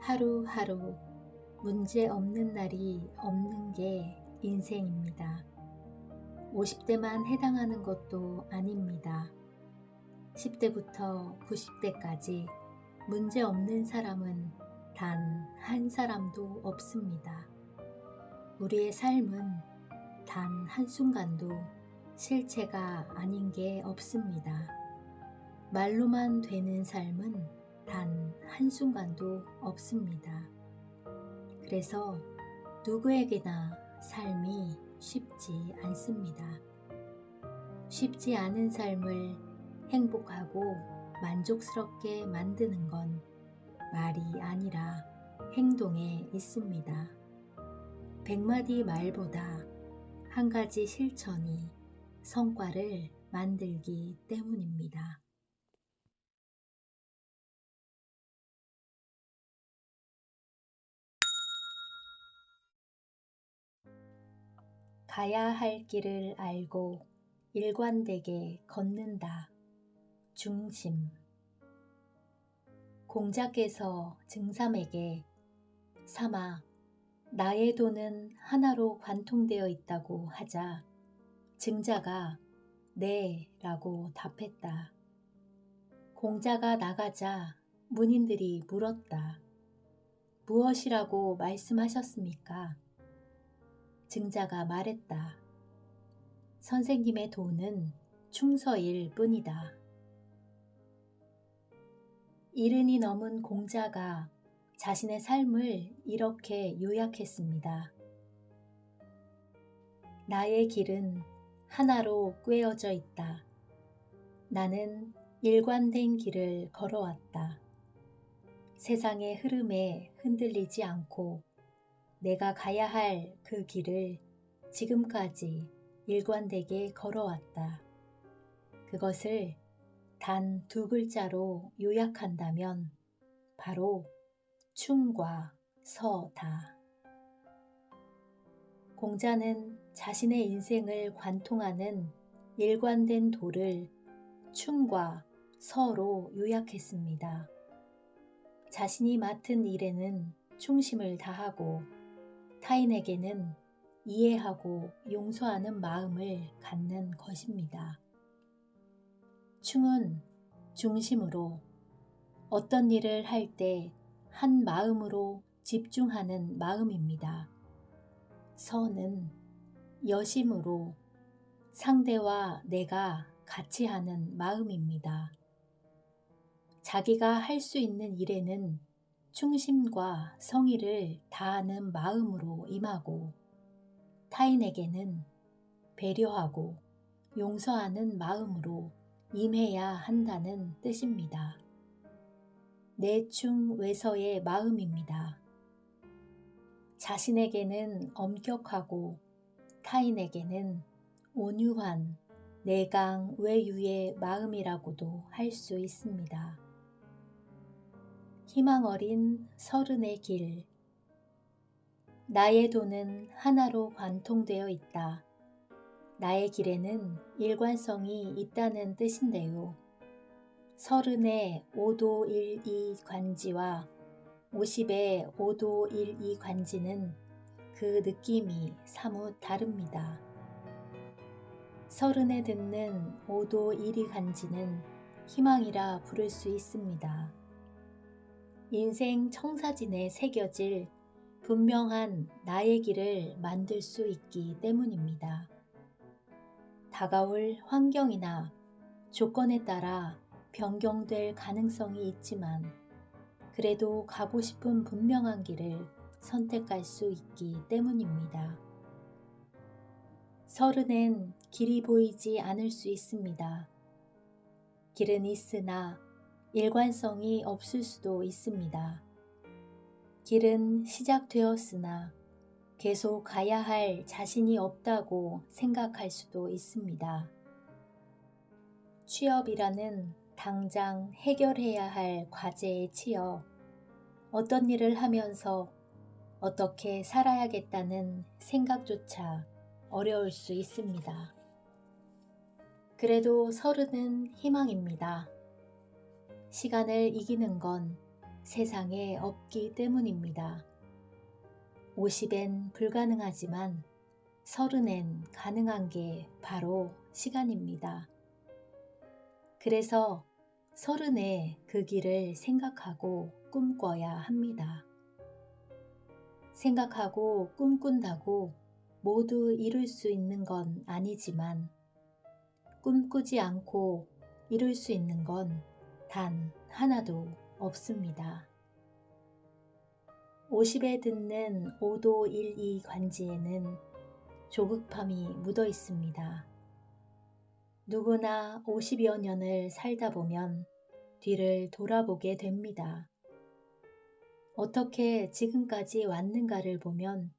하루하루 문제 없는 날이 없는 게 인생입니다. 50대만 해당하는 것도 아닙니다. 10대부터 90대까지 문제 없는 사람은 단 한 사람도 없습니다. 우리의 삶은 단 한순간도 실체가 아닌 게 없습니다. 말로만 되는 삶은 단 한순간도 없습니다. 그래서 누구에게나 삶이 쉽지 않습니다. 쉽지 않은 삶을 행복하고 만족스럽게 만드는 건 말이 아니라 행동에 있습니다. 100마디 말보다 한 가지 실천이 성과를 만들기 때문입니다. 가야 할 길을 알고 일관되게 걷는다. 중심. 공자께서 증삼에게 삼아 나의 돈은 하나로 관통되어 있다고 하자 증자가 네 라고 답했다. 공자가 나가자 문인들이 물었다. 무엇이라고 말씀하셨습니까? 증자가 말했다. 선생님의 돈은 충서일 뿐이다. 이른이 넘은 공자가 자신의 삶을 이렇게 요약했습니다. 나의 길은 하나로 꿰어져 있다. 나는 일관된 길을 걸어왔다. 세상의 흐름에 흔들리지 않고 내가 가야 할 그 길을 지금까지 일관되게 걸어왔다. 그것을 단 두 글자로 요약한다면 바로 충과 서다. 공자는 자신의 인생을 관통하는 일관된 도를 충과 서로 요약했습니다. 자신이 맡은 일에는 충심을 다하고 타인에게는 이해하고 용서하는 마음을 갖는 것입니다. 충은 중심으로 어떤 일을 할 때 한 마음으로 집중하는 마음입니다. 서는 여심으로 상대와 내가 같이 하는 마음입니다. 자기가 할 수 있는 일에는 충심과 성의를 다하는 마음으로 임하고 타인에게는 배려하고 용서하는 마음으로 임해야 한다는 뜻입니다. 내충외서의 마음입니다. 자신에게는 엄격하고 타인에게는 온유한 내강외유의 마음이라고도 할 수 있습니다. 희망 어린 서른의 길. 나의 돈은 하나로 관통되어 있다. 나의 길에는 일관성이 있다는 뜻인데요. 서른의 5도1이 관지와 50의 5도1이 관지는 그 느낌이 사뭇 다릅니다. 서른에 듣는 5도1이 관지는 희망이라 부를 수 있습니다. 인생 청사진에 새겨질 분명한 나의 길을 만들 수 있기 때문입니다. 다가올 환경이나 조건에 따라 변경될 가능성이 있지만 그래도 가고 싶은 분명한 길을 선택할 수 있기 때문입니다. 서른엔 길이 보이지 않을 수 있습니다. 길은 있으나 일관성이 없을 수도 있습니다. 길은 시작되었으나 계속 가야 할 자신이 없다고 생각할 수도 있습니다. 취업이라는 당장 해결해야 할 과제에 치여 어떤 일을 하면서 어떻게 살아야겠다는 생각조차 어려울 수 있습니다. 그래도 서른은 희망입니다. 시간을 이기는 건 세상에 없기 때문입니다. 50엔 불가능하지만 30엔 가능한 게 바로 시간입니다. 그래서 30에 그 길을 생각하고 꿈꿔야 합니다. 생각하고 꿈꾼다고 모두 이룰 수 있는 건 아니지만 꿈꾸지 않고 이룰 수 있는 건 단 하나도 없습니다. 50에 듣는 5도 1이 관지에는 조급함이 묻어 있습니다. 누구나 50여 년을 살다 보면 뒤를 돌아보게 됩니다. 어떻게 지금까지 왔는가를 보면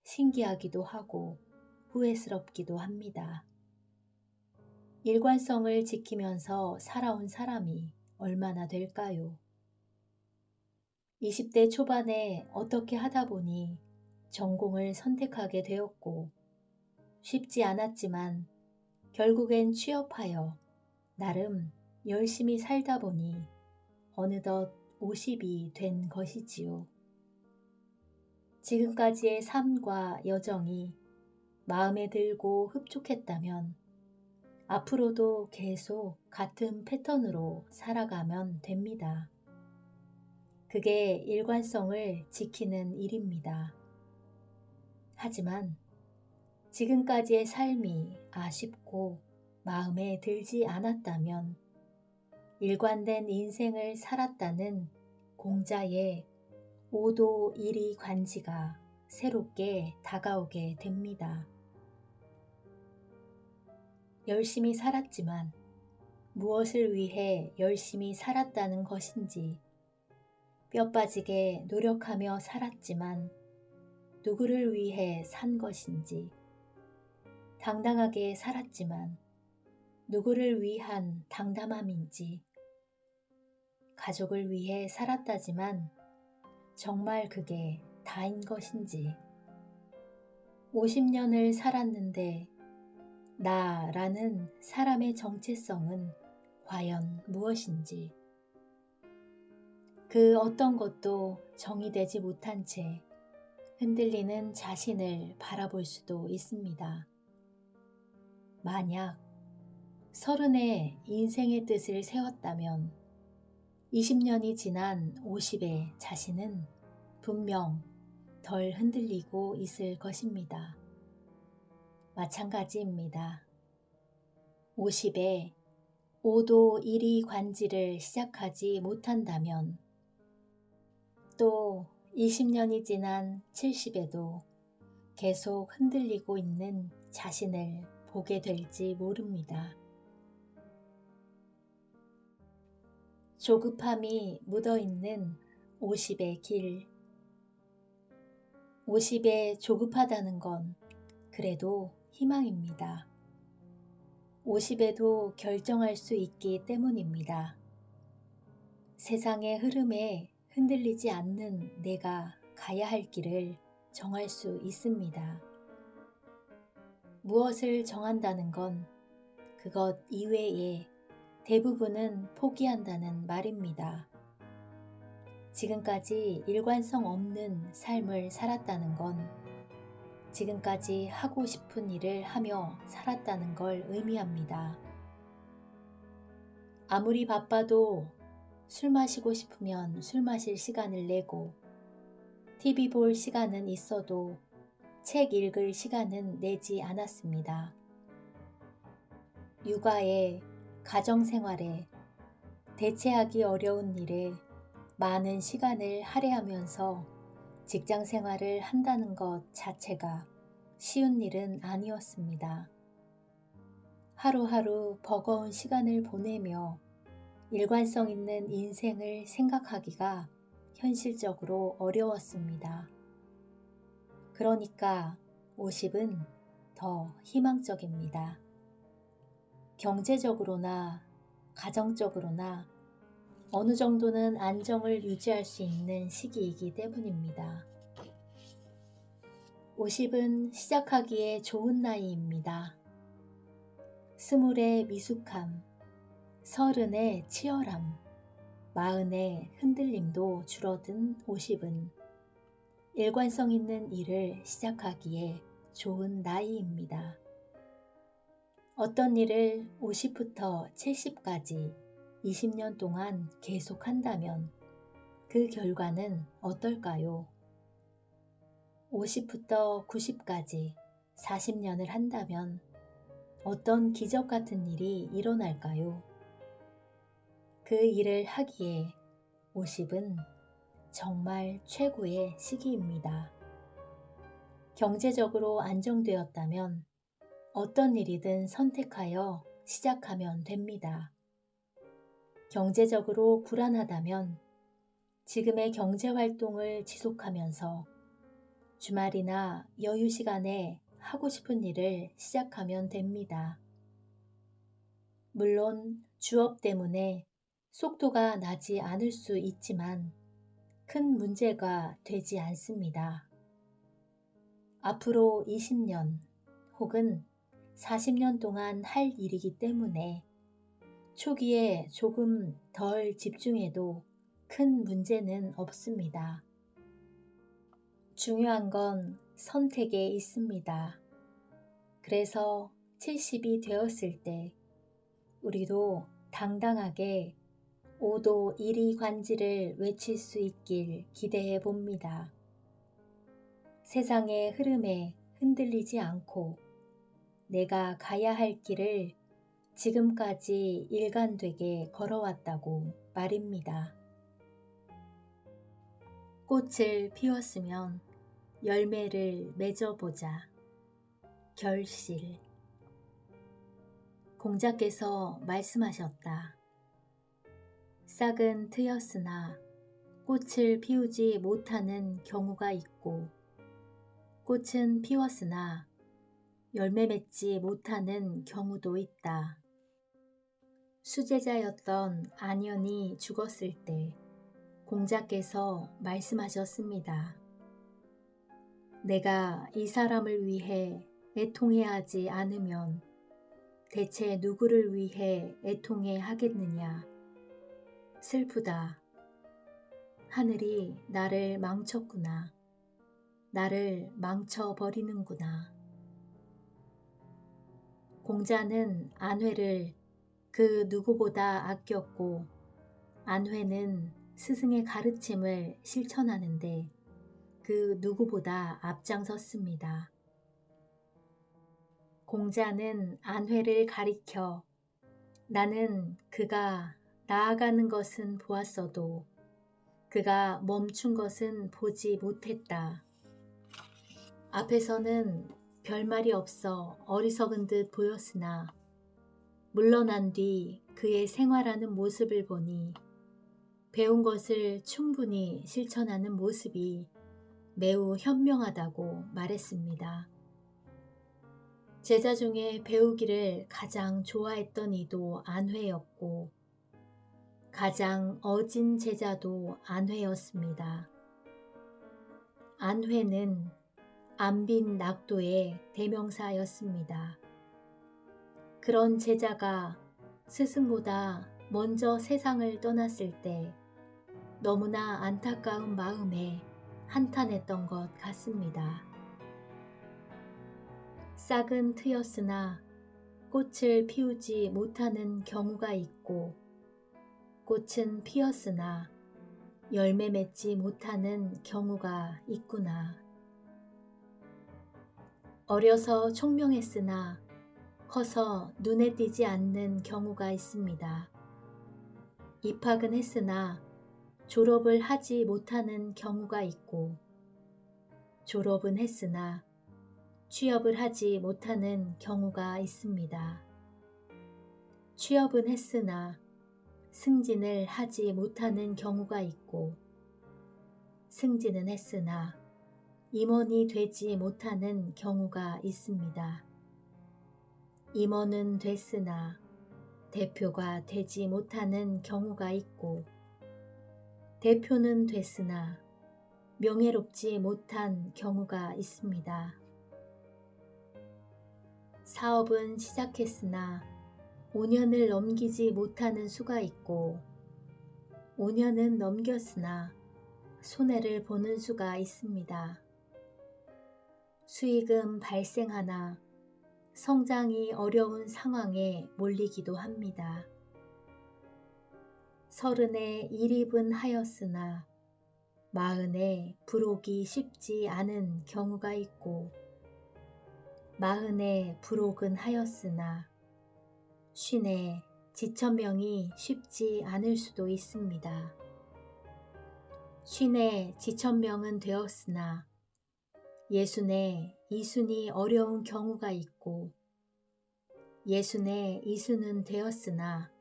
신기하기도 하고 후회스럽기도 합니다. 일관성을 지키면서 살아온 사람이 얼마나 될까요? 20대 초반에 어떻게 하다 보니 전공을 선택하게 되었고 쉽지 않았지만 결국엔 취업하여 나름 열심히 살다 보니 어느덧 50이 된 것이지요. 지금까지의 삶과 여정이 마음에 들고 흡족했다면 앞으로도 계속 같은 패턴으로 살아가면 됩니다. 그게 일관성을 지키는 일입니다. 하지만 지금까지의 삶이 아쉽고 마음에 들지 않았다면 일관된 인생을 살았다는 공자의 5도 1이 관지가 새롭게 다가오게 됩니다. 열심히 살았지만 무엇을 위해 열심히 살았다는 것인지, 뼈 빠지게 노력하며 살았지만 누구를 위해 산 것인지, 당당하게 살았지만 누구를 위한 당담함인지, 가족을 위해 살았다지만 정말 그게 다인 것인지, 50년을 살았는데 나라는 사람의 정체성은 과연 무엇인지, 그 어떤 것도 정의되지 못한 채 흔들리는 자신을 바라볼 수도 있습니다. 만약 30에 인생의 뜻을 세웠다면 20년이 지난 50의 자신은 분명 덜 흔들리고 있을 것입니다. 마찬가지입니다. 50에 5도 1이 관지를 시작하지 못한다면 또 20년이 지난 70에도 계속 흔들리고 있는 자신을 보게 될지 모릅니다. 조급함이 묻어있는 50의 길. 50에 조급하다는 건 그래도 희망입니다. 50에도 결정할 수 있기 때문입니다. 세상의 흐름에 흔들리지 않는 내가 가야 할 길을 정할 수 있습니다. 무엇을 정한다는 건 그것 이외에 대부분은 포기한다는 말입니다. 지금까지 일관성 없는 삶을 살았다는 건 지금까지 하고 싶은 일을 하며 살았다는 걸 의미합니다. 아무리 바빠도 술 마시고 싶으면 술 마실 시간을 내고 TV 볼 시간은 있어도 책 읽을 시간은 내지 않았습니다. 육아에, 가정생활에, 대체하기 어려운 일에 많은 시간을 할애하면서 직장 생활을 한다는 것 자체가 쉬운 일은 아니었습니다. 하루하루 버거운 시간을 보내며 일관성 있는 인생을 생각하기가 현실적으로 어려웠습니다. 그러니까 50은 더 희망적입니다. 경제적으로나 가정적으로나 어느 정도는 안정을 유지할 수 있는 시기이기 때문입니다. 50은 시작하기에 좋은 나이입니다. 20의 미숙함, 30의 치열함, 마흔의 흔들림도 줄어든 50은 일관성 있는 일을 시작하기에 좋은 나이입니다. 어떤 일을 50부터 70까지 20년 동안 계속한다면 그 결과는 어떨까요? 50부터 90까지 40년을 한다면 어떤 기적 같은 일이 일어날까요? 그 일을 하기에 50은 정말 최고의 시기입니다. 경제적으로 안정되었다면 어떤 일이든 선택하여 시작하면 됩니다. 경제적으로 불안하다면 지금의 경제활동을 지속하면서 주말이나 여유 시간에 하고 싶은 일을 시작하면 됩니다. 물론 주업 때문에 속도가 나지 않을 수 있지만 큰 문제가 되지 않습니다. 앞으로 20년 혹은 40년 동안 할 일이기 때문에 초기에 조금 덜 집중해도 큰 문제는 없습니다. 중요한 건 선택에 있습니다. 그래서 70이 되었을 때 우리도 당당하게 5도 1위 관지를 외칠 수 있길 기대해 봅니다. 세상의 흐름에 흔들리지 않고 내가 가야 할 길을 지금까지 일관되게 걸어왔다고 말입니다. 꽃을 피웠으면 열매를 맺어보자. 결실. 공자께서 말씀하셨다. 싹은 트였으나 꽃을 피우지 못하는 경우가 있고 꽃은 피웠으나 열매 맺지 못하는 경우도 있다. 수제자였던 안현이 죽었을 때 공자께서 말씀하셨습니다. 내가 이 사람을 위해 애통해야 하지 않으면 대체 누구를 위해 애통해 하겠느냐. 슬프다. 하늘이 나를 망쳤구나. 나를 망쳐버리는구나. 공자는 안회를 그 누구보다 아꼈고 안회는 스승의 가르침을 실천하는데 그 누구보다 앞장섰습니다. 공자는 안회를 가리켜 나는 그가 나아가는 것은 보았어도 그가 멈춘 것은 보지 못했다. 앞에서는 별말이 없어 어리석은 듯 보였으나 물러난 뒤 그의 생활하는 모습을 보니 배운 것을 충분히 실천하는 모습이 매우 현명하다고 말했습니다. 제자 중에 배우기를 가장 좋아했던 이도 안회였고 가장 어진 제자도 안회였습니다. 안회는 안빈 낙도의 대명사였습니다. 그런 제자가 스승보다 먼저 세상을 떠났을 때 너무나 안타까운 마음에 한탄했던 것 같습니다. 싹은 트였으나 꽃을 피우지 못하는 경우가 있고 꽃은 피었으나 열매 맺지 못하는 경우가 있구나. 어려서 총명했으나 커서 눈에 띄지 않는 경우가 있습니다. 입학은 했으나 졸업을 하지 못하는 경우가 있고 졸업은 했으나 취업을 하지 못하는 경우가 있습니다. 취업은 했으나 승진을 하지 못하는 경우가 있고 승진은 했으나 임원이 되지 못하는 경우가 있습니다. 임원은 됐으나 대표가 되지 못하는 경우가 있고 대표는 됐으나 명예롭지 못한 경우가 있습니다. 사업은 시작했으나 5년을 넘기지 못하는 수가 있고 5년은 넘겼으나 손해를 보는 수가 있습니다. 수익은 발생하나 성장이 어려운 상황에 몰리기도 합니다. 30에 일입은 하였으나 40에 부록이 쉽지 않은 경우가 있고 40에 부록은 하였으나 50에 지천명이 쉽지 않을 수도 있습니다. 50에 지천명은 되었으나 60에 이순이 어려운 경우가 있고 60에 이순은 되었으나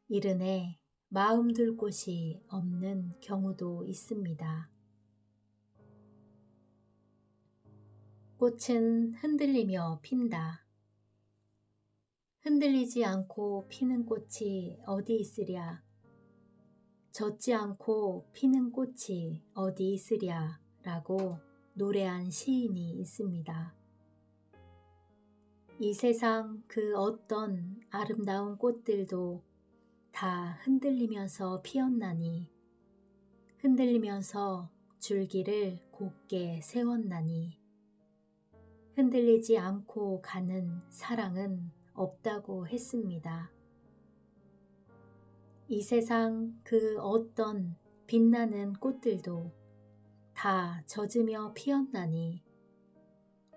70에 마음 둘 곳이 없는 경우도 있습니다. 꽃은 흔들리며 핀다. 흔들리지 않고 피는 꽃이 어디 있으랴. 젖지 않고 피는 꽃이 어디 있으랴 라고 노래한 시인이 있습니다. 이 세상 그 어떤 아름다운 꽃들도 다 흔들리면서 피었나니 흔들리면서 줄기를 곧게 세웠나니 흔들리지 않고 가는 사랑은 없다고 했습니다. 이 세상 그 어떤 빛나는 꽃들도 다 젖으며 피었나니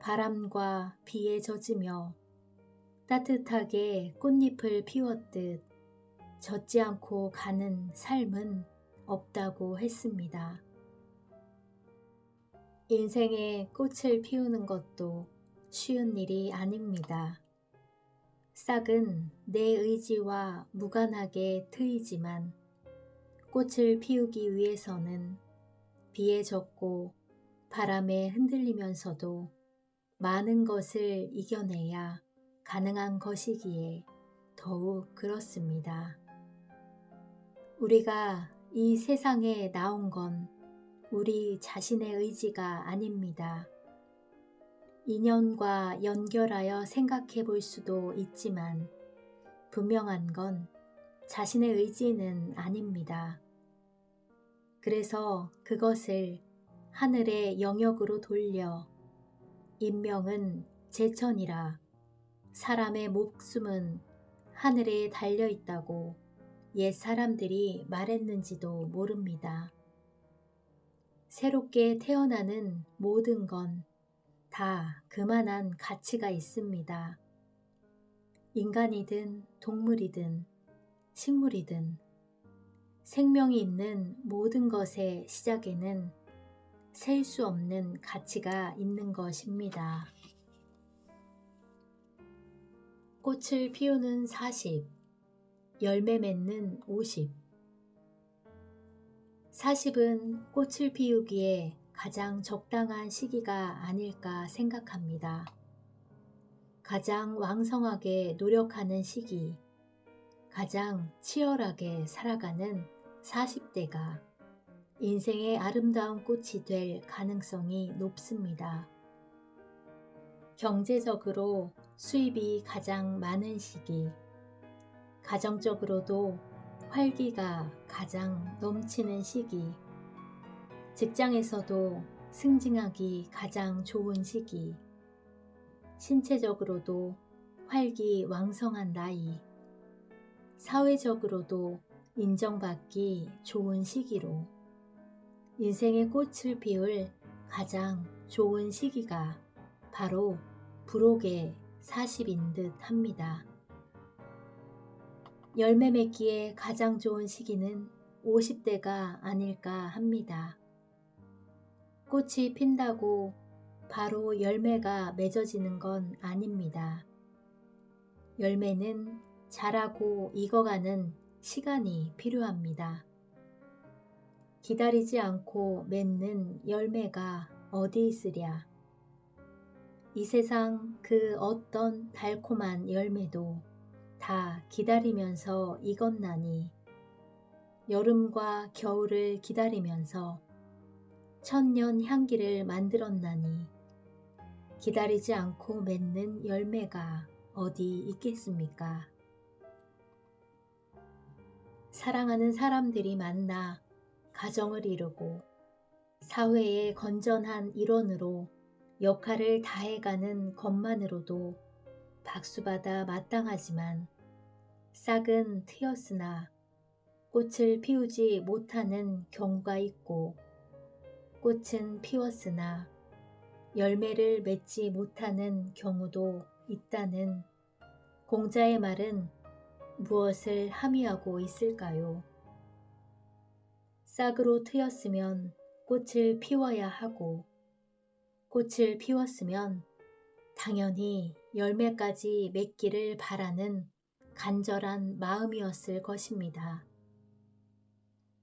바람과 비에 젖으며 따뜻하게 꽃잎을 피웠듯 젖지 않고 가는 삶은 없다고 했습니다. 인생에 꽃을 피우는 것도 쉬운 일이 아닙니다. 싹은 내 의지와 무관하게 트이지만 꽃을 피우기 위해서는 비에 젖고 바람에 흔들리면서도 많은 것을 이겨내야 가능한 것이기에 더욱 그렇습니다. 우리가 이 세상에 나온 건 우리 자신의 의지가 아닙니다. 인연과 연결하여 생각해 볼 수도 있지만 분명한 건 자신의 의지는 아닙니다. 그래서 그것을 하늘의 영역으로 돌려 인명은 제천이라 사람의 목숨은 하늘에 달려있다고 옛 사람들이 말했는지도 모릅니다. 새롭게 태어나는 모든 건 다 그만한 가치가 있습니다. 인간이든 동물이든 식물이든 생명이 있는 모든 것의 시작에는 셀 수 없는 가치가 있는 것입니다. 꽃을 피우는 40, 열매 맺는 50. 40은 꽃을 피우기에 가장 적당한 시기가 아닐까 생각합니다. 가장 왕성하게 노력하는 시기, 가장 치열하게 살아가는 40대가 인생의 아름다운 꽃이 될 가능성이 높습니다. 경제적으로 수입이 가장 많은 시기, 가정적으로도 활기가 가장 넘치는 시기, 직장에서도 승진하기 가장 좋은 시기, 신체적으로도 활기왕성한 나이, 사회적으로도 인정받기 좋은 시기로 인생의 꽃을 피울 가장 좋은 시기가 바로 부록의 40인 듯 합니다. 열매 맺기에 가장 좋은 시기는 50대가 아닐까 합니다. 꽃이 핀다고 바로 열매가 맺어지는 건 아닙니다. 열매는 자라고 익어가는 시간이 필요합니다. 기다리지 않고 맺는 열매가 어디 있으랴. 이 세상 그 어떤 달콤한 열매도 다 기다리면서 익었나니 여름과 겨울을 기다리면서 천년 향기를 만들었나니 기다리지 않고 맺는 열매가 어디 있겠습니까? 사랑하는 사람들이 만나 가정을 이루고 사회의 건전한 일원으로 역할을 다해가는 것만으로도 박수받아 마땅하지만 싹은 트였으나 꽃을 피우지 못하는 경우가 있고 꽃은 피웠으나 열매를 맺지 못하는 경우도 있다는 공자의 말은 무엇을 함의하고 있을까요? 싹으로 트였으면 꽃을 피워야 하고 꽃을 피웠으면 당연히 열매까지 맺기를 바라는 간절한 마음이었을 것입니다.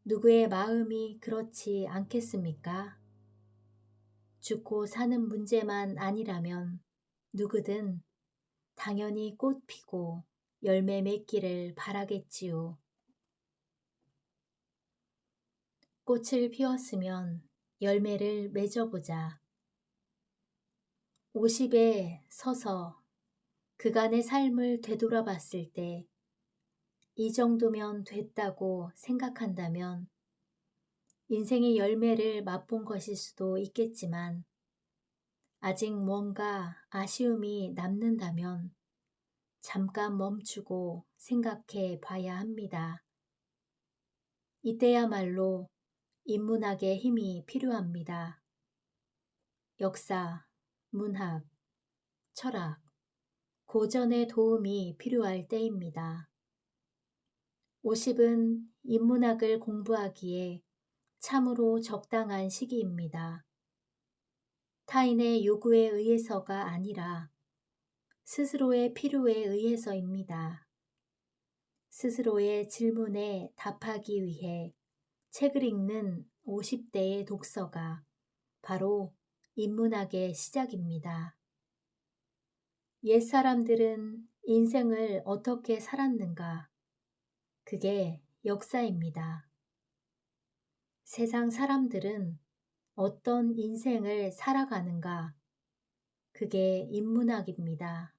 누구의 마음이 그렇지 않겠습니까? 죽고 사는 문제만 아니라면 누구든 당연히 꽃 피고 열매 맺기를 바라겠지요. 꽃을 피웠으면 열매를 맺어보자. 50에 서서 그간의 삶을 되돌아봤을 때 이 정도면 됐다고 생각한다면 인생의 열매를 맛본 것일 수도 있겠지만 아직 뭔가 아쉬움이 남는다면 잠깐 멈추고 생각해 봐야 합니다. 이때야말로 인문학의 힘이 필요합니다. 역사, 문학, 철학, 고전의 도움이 필요할 때입니다. 50은 인문학을 공부하기에 참으로 적당한 시기입니다. 타인의 요구에 의해서가 아니라 스스로의 필요에 의해서입니다. 스스로의 질문에 답하기 위해 책을 읽는 50대의 독서가 바로 인문학의 시작입니다. 옛사람들은 인생을 어떻게 살았는가? 그게 역사입니다. 세상 사람들은 어떤 인생을 살아가는가? 그게 인문학입니다.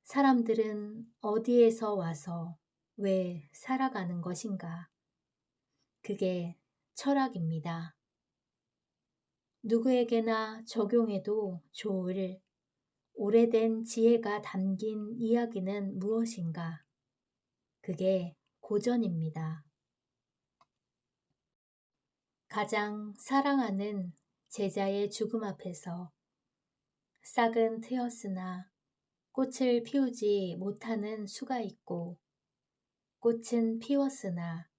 사람들은 어디에서 와서 왜 살아가는 것인가? 그게 철학입니다. 누구에게나 적용해도 좋을 오래된 지혜가 담긴 이야기는 무엇인가? 그게 고전입니다. 가장 사랑하는 제자의 죽음 앞에서 싹은 트였으나 꽃을 피우지 못하는 수가 있고 꽃은 피웠으나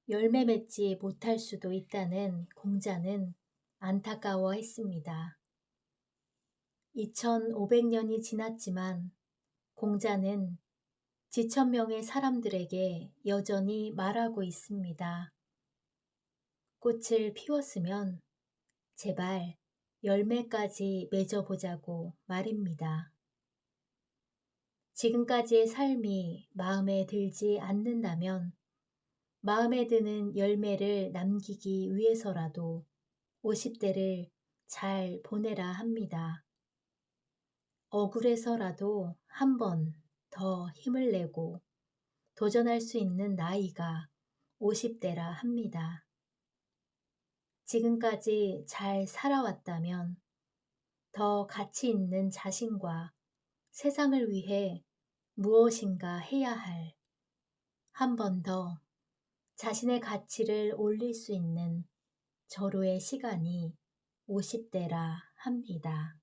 열매 맺지 못할 수도 있다는 공자는 안타까워했습니다. 2500년이 지났지만 공자는 지천명의 사람들에게 여전히 말하고 있습니다. 꽃을 피웠으면 제발 열매까지 맺어보자고 말입니다. 지금까지의 삶이 마음에 들지 않는다면 마음에 드는 열매를 남기기 위해서라도 50대를 잘 보내라 합니다. 억울해서라도 한 번 더 힘을 내고 도전할 수 있는 나이가 50대라 합니다. 지금까지 잘 살아왔다면 더 가치 있는 자신과 세상을 위해 무엇인가 해야 할 한 번 더 자신의 가치를 올릴 수 있는 절호의 시간이 50대라 합니다.